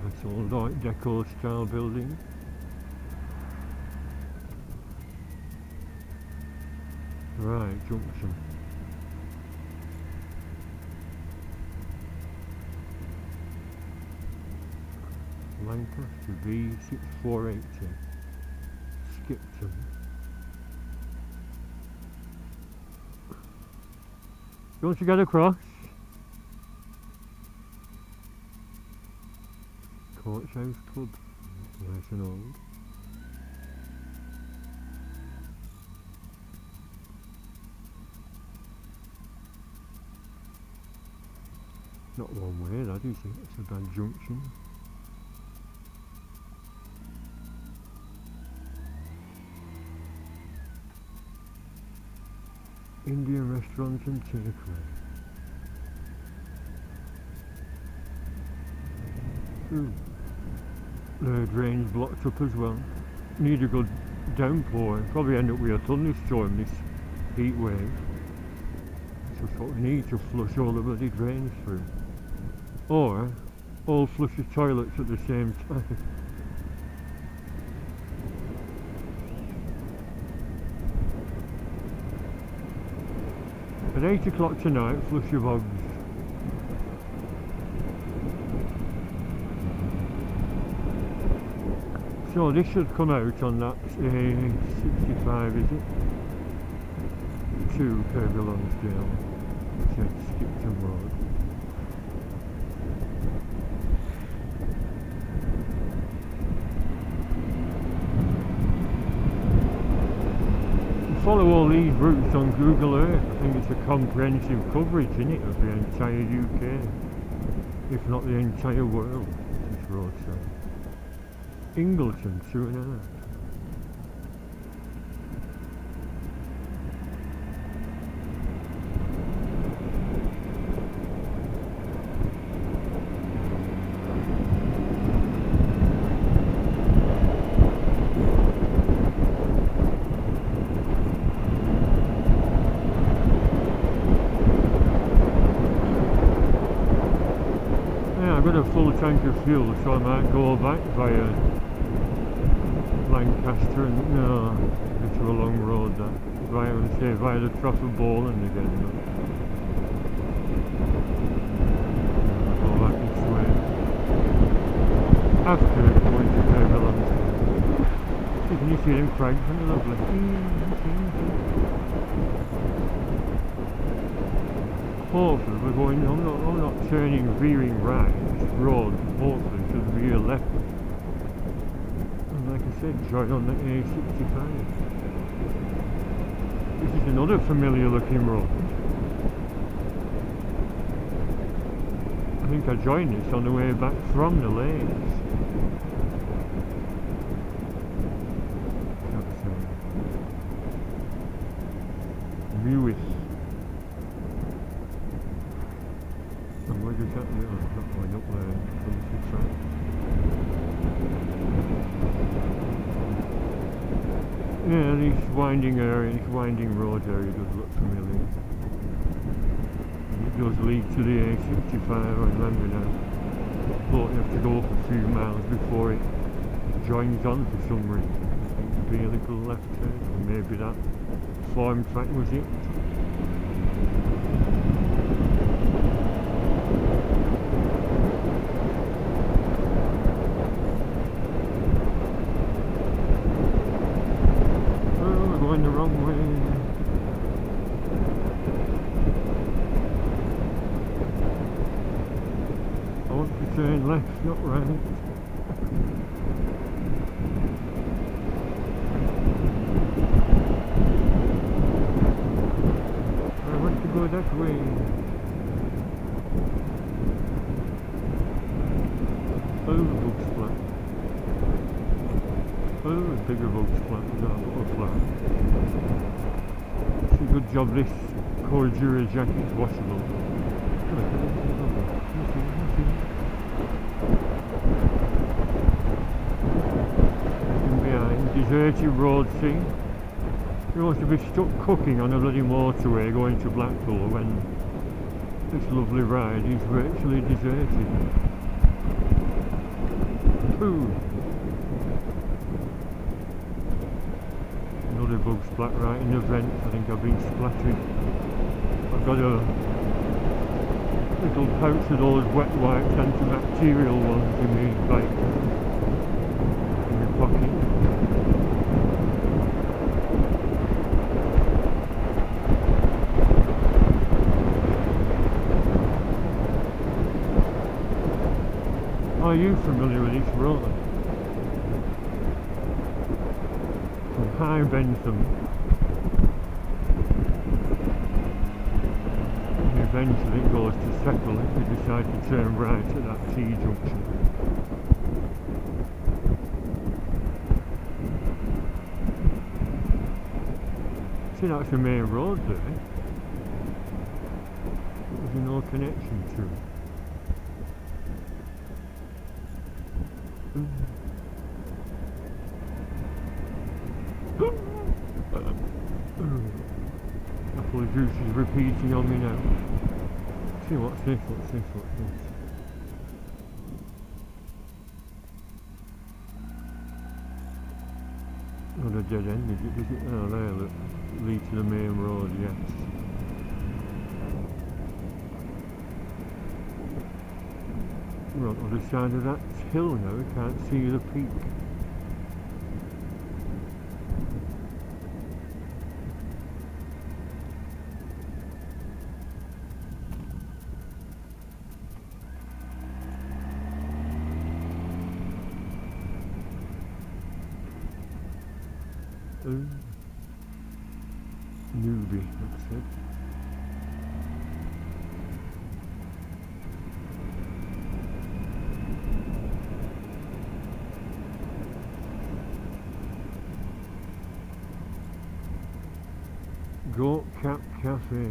Nice old Art Deco style building. Right, junction. Lancaster B6480. Skipton. You want to get across? Coach House Club. Nice and old. Not one way, that is it. It's a bad junction. Indian restaurants and takeaway. The drain's blocked up as well. Need a good downpour. Probably end up with a thunderstorm, this heat wave. That's what we need to flush all the bloody drains through. Or all flush the toilets at the same time. At 8 o'clock tonight, flush your bogs. So this should come out on that 65, is it? To Kirby Lonsdale, said Skipton Road. Follow all these routes on Google Earth. I think it's a comprehensive coverage, isn't it, of the entire UK, if not the entire world. This roadside. Ingleton, 2.5. I've got a full tank of fuel, so I might go back via Lancaster and no, it's a long road that. Via the Trough of Bowland again. But go back this way. After going to Kirby Lonsdale. Can you see them crags? Aren't they lovely? Hopefully we're going, I'm not turning, veering right, this road hopefully should be a left. And like I said, join on the A65. This is another familiar looking road. I think I joined this on the way back from the lakes. Lewis. And where does that go? Oh, it's not going up there. Comes the track. Yeah, these winding areas, winding road area does look familiar. It does lead to the A65, I remember now. But you have to go up a few miles before it joins on for some reason. It'd be a little left turn, or maybe that farm track was it. Oh, we're going the wrong way. I want to turn left, not right. That way. Oh, the book's flat. Oh, the bigger book's flat. We got a little flat. It's a good job this Cordura jacket's washable. Looking behind, deserted road scene. You want to be stuck cooking on a bloody motorway going to Blackpool when this lovely ride is virtually deserted. Ooh. Another bug splat right in the vent. I think I've been splattered. I've got a little pouch of those wet wipes, antibacterial ones in my bike, in my pocket. Are you familiar with this road? From High Bentham. And eventually it goes to Settle if you decide to turn right at that T-junction. See, that's the main road there. There's no connection to it. Apple juice is repeating on me now. See, what's this, what's this, what's this? Not a dead end, is it? Oh, there, look. Lead to the main road, yes. We're on the other side of that hill now, we can't see the peak. Newbie, that's it. Goat Cap Cafe.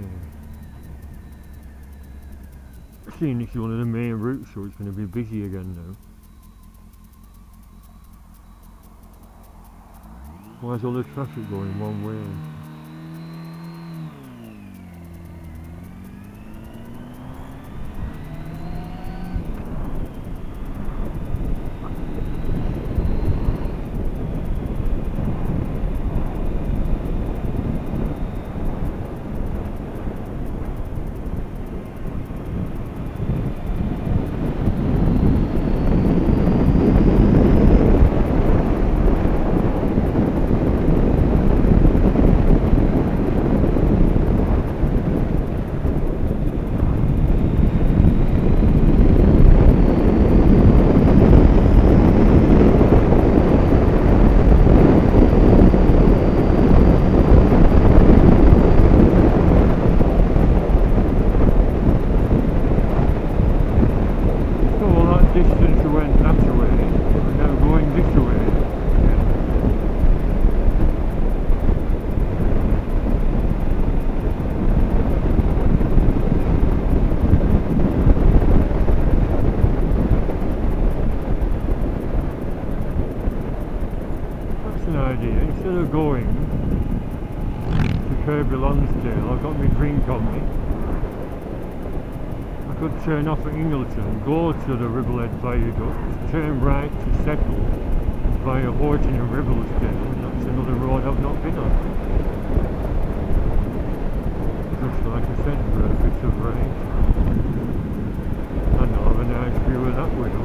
Seeing this is one of the main routes, so it's going to be busy again now. Why is all the traffic going one way? Lonsdale, I've got my drink on me. I could turn off at Ingleton, go to the Ribblehead Viaduct, turn right to Settle via Horton and Ribblesdale, and that's another road I've not been on. Just like I said, for a bit of rain. And I'll have a nice view of that widow.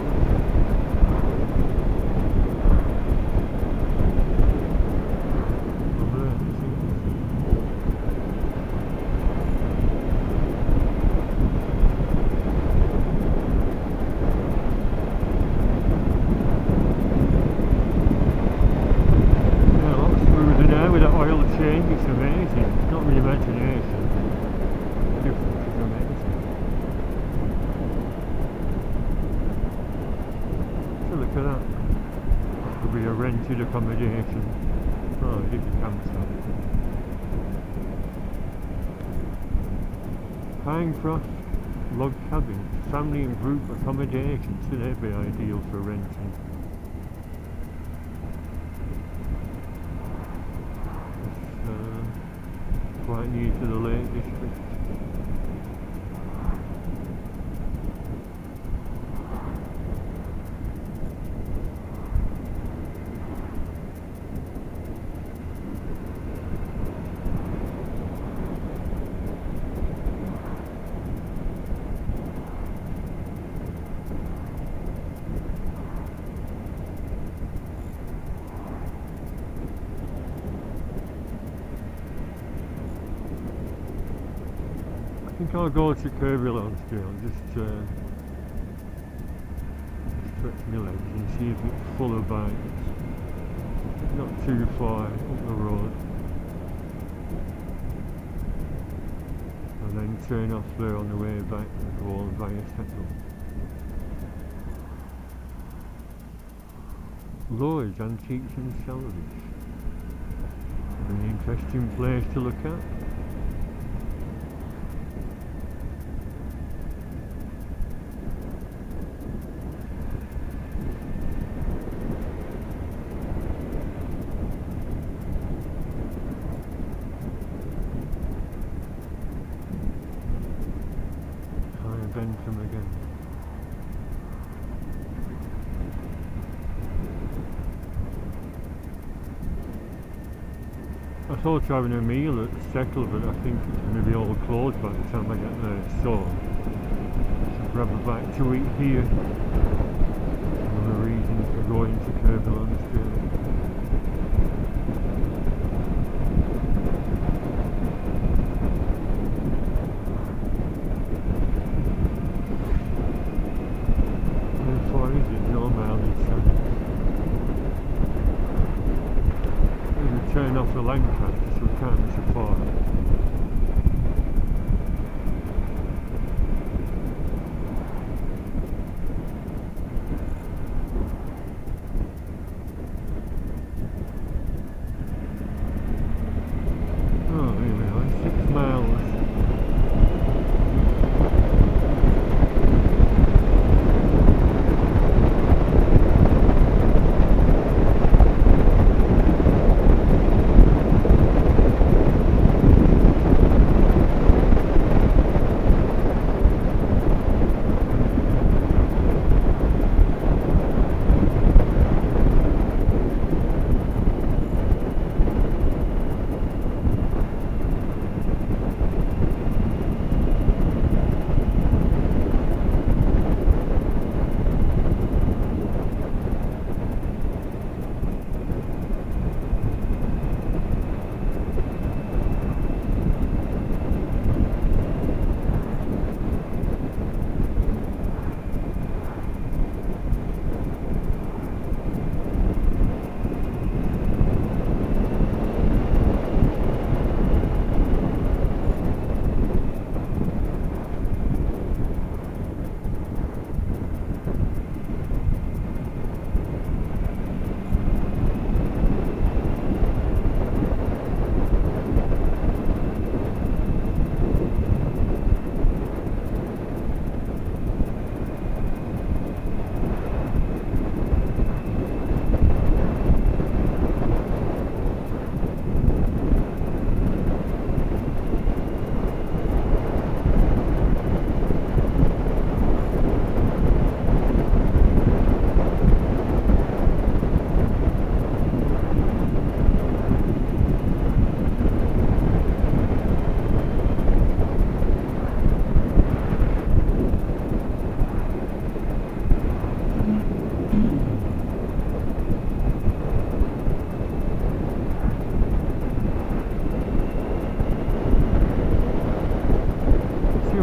With that oil change, it's amazing. It's not my imagination. The difference is amazing. So look at that. That could be a rented accommodation. Oh, it is a campsite. Pinecroft log cabins, family and group accommodations, so they'd be ideal for renting. Quite near to the Lake District. I think I'll go to Kirby Lonsdale, just stretch my legs and see if it's full of bikes. Not too far up the road. And then turn off there on the way back and go on via Settle. Lloyd's Antiques and Salvage. An interesting place to look at. Bentham again. I thought having a meal at Settle, but I think it's going to be all closed by the time I get there, so I should grab a bite to eat here. Another reason for going to Kirby Lonsdale. Turn off the Lancaster so we can't miss a far.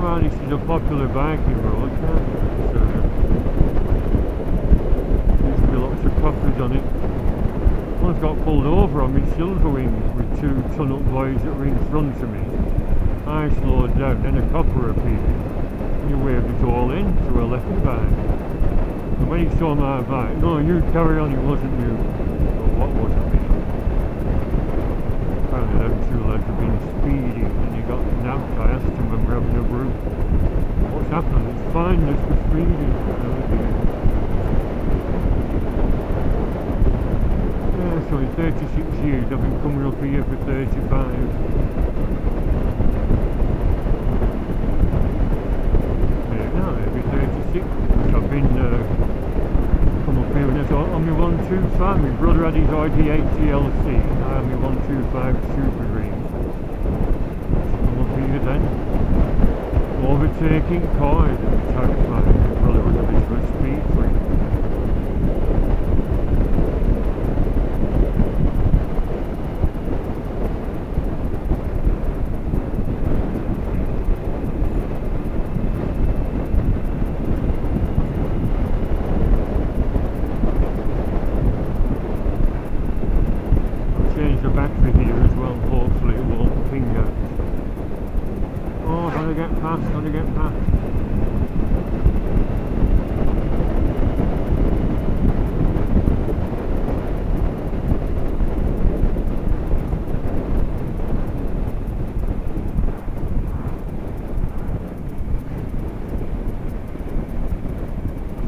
why this is a popular biking road, can't you? So, there's be lots of coppers on it. Once got pulled over on my silver wings with two ton-up boys that were in front of me. I slowed down, then a copper appeared. He waved it all in to a left bike. And when he saw my bike, no, you carry on, it wasn't you. But what wasn't me? Apparently them two lads have been speeding and he got nabbed. I asked him when we're having a brew. What's happened? It's fineness for speeding. Yeah, so in 36 years I've been coming up here for 35. I've been come up here and on my 125. My brother had his ID8 TLC and I had my 125 Super Green. Come up here then. Overtaking cars at the time. My brother was a bit of a speed freak. The battery here as well, hopefully it won't ping out. Oh, gotta get past.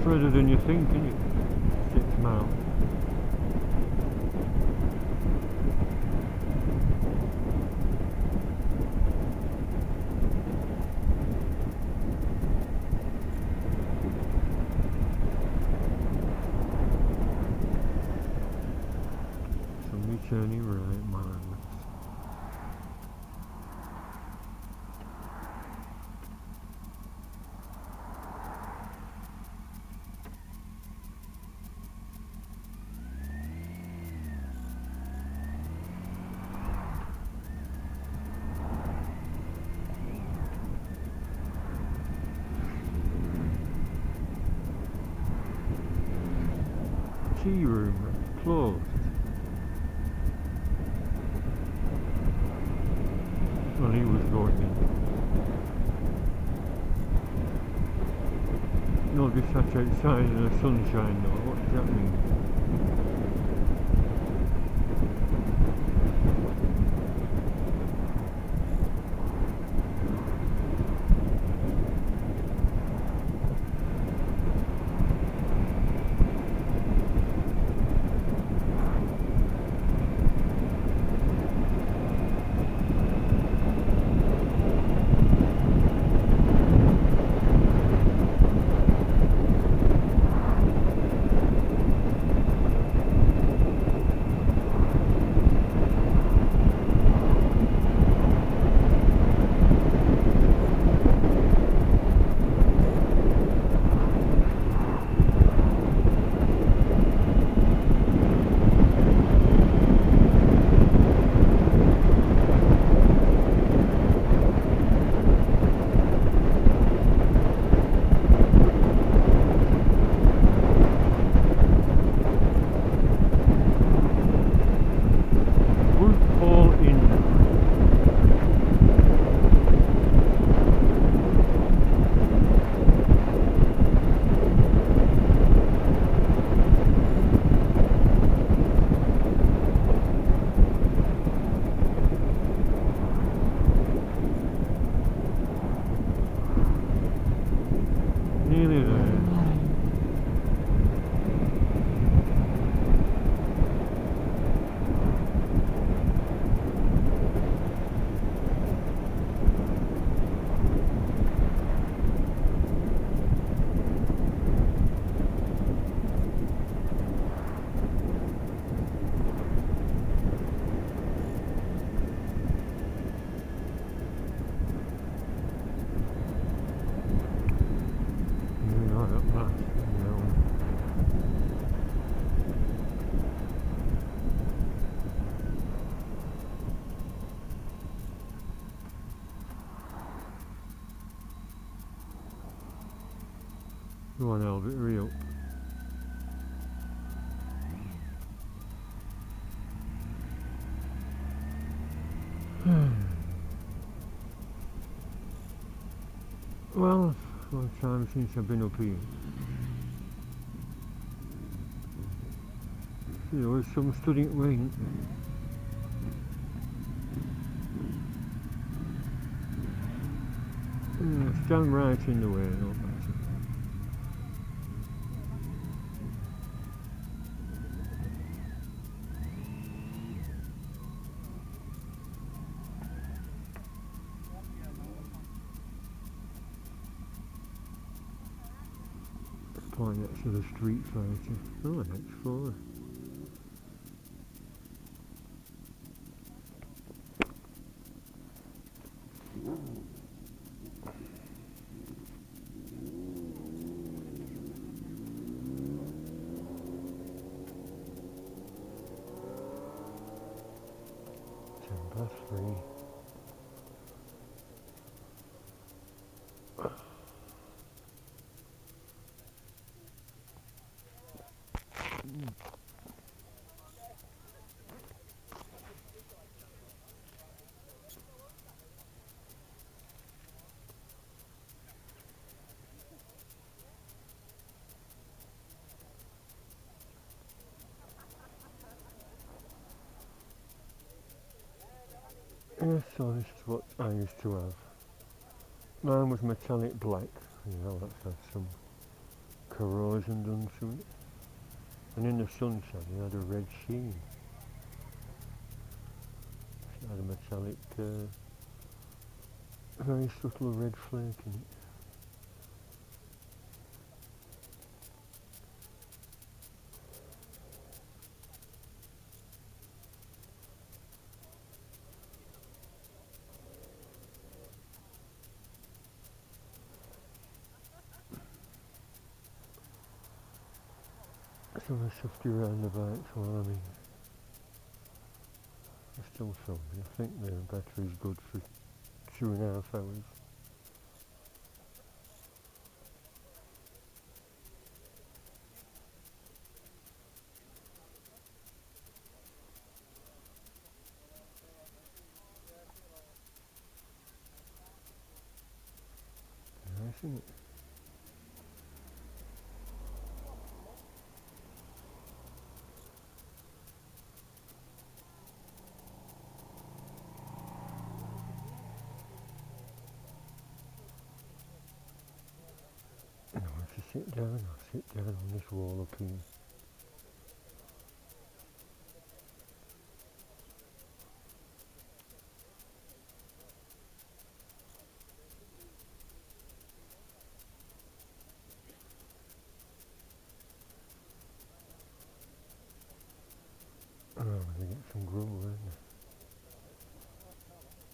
Further than you think, isn't it? 6 miles. Turning right, man. Tea room closed. Well, he was going in. No, just sat outside in the sunshine though. What does that mean? Go on, Albert, hurry up. Well, a long time since I've been up here. You know, there's some studying rain. Stand right in the way, not that. Point next to the Street Fighter. Oh, next floor. That's free. Yes, so this is what I used to have. Mine was metallic black, you know, that's had some corrosion done to it. And in the sunshine it had a red sheen. It had a metallic, very subtle red flake in it. So I shuffed you around the bike while I'm still filming. I think the battery's good for 2.5 hours. Nice, isn't it? And I want to sit down, I'll sit down on this wall up here. Oh, I'm going to get some gruel in there.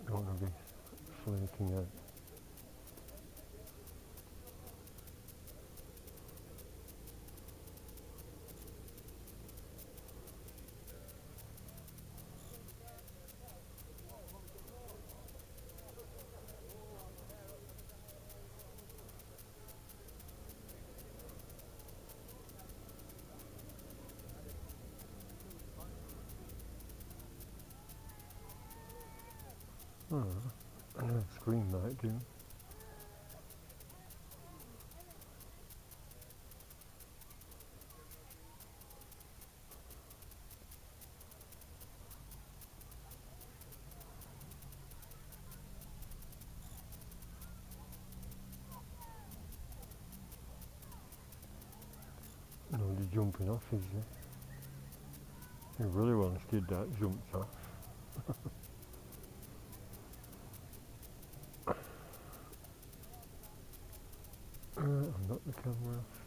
Don't want to be flaking out. Oh, I know the screen might do. No, the jumping off is there. He really once did that, jumped off. I've got the camera off.